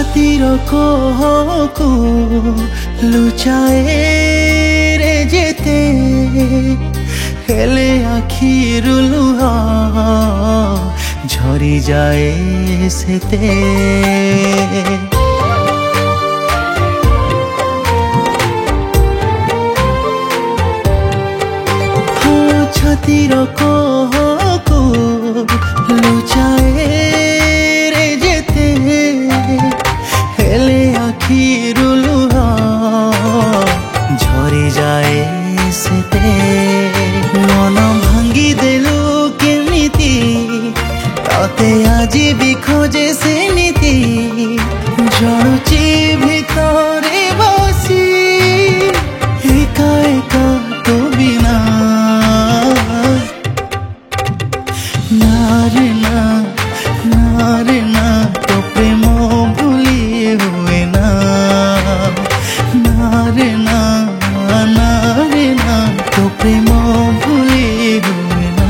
छातीर कोहको लुचाए रे जेते हेले आखिरु लुह झरी जाए सेते। छातीर कोहको लुचाए रे जेते हेले आखिरु लुह झरी जाए सेते। मन भांगी देलु केमिति ताते आजी भी खोजे सेमिति जड़ुची भितरे बसी एका एका तो बिना नारे ना तो प्रेम भूली हुए ना। नारे ना तो प्रेम भूली हुए ना।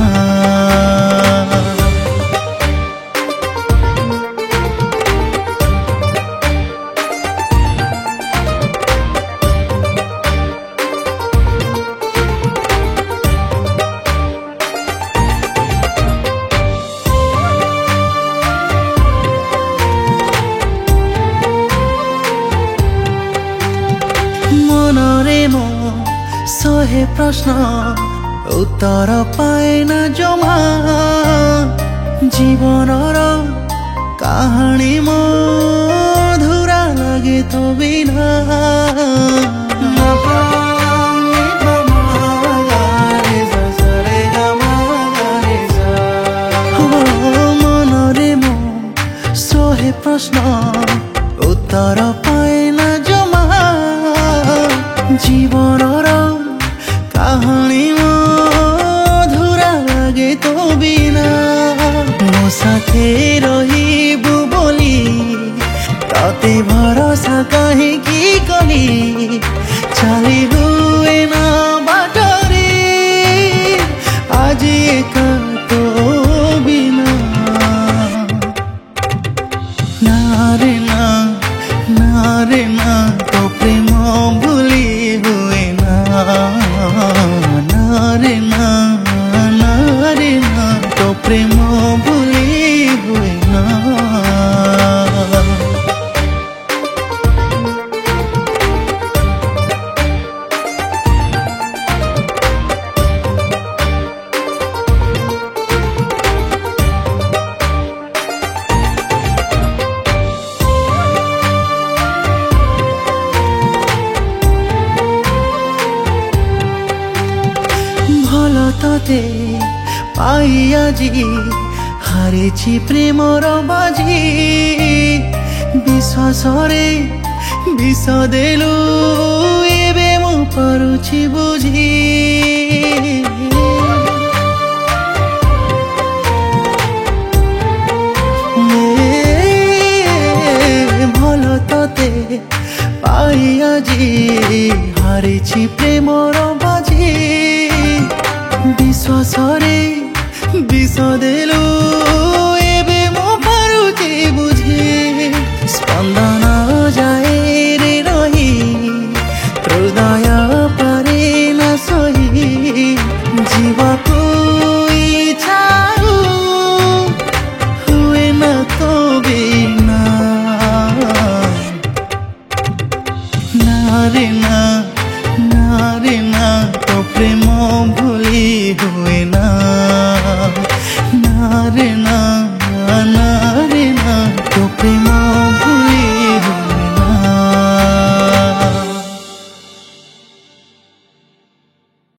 मनरे मो सहे प्रश्न उत्तर पाए ना जमा जीवनर कहानी मधुरा लगे तो बिना। मनरे मो सहे प्रश्न उत्तर पाए ना जमा जीवनर कहानी मधुरा लगे तो बिना। मो साथे रहिबु बोली ताते भरोसा काहे की कली चली हुए ना बाटरे आज एका तो बिना। नारे ना तो प्रेम भूली हुए ना। नारे ना तो प्रेम भूली हुए ना। भलो तते पाई आजी हारिछि प्रेमर बाजी विश्वास रे विष देलु एबे मु पारुछि बुझी। भलो तते पाई आजी हारिछि प्रेमर बाजी विश्वास रे विष देलु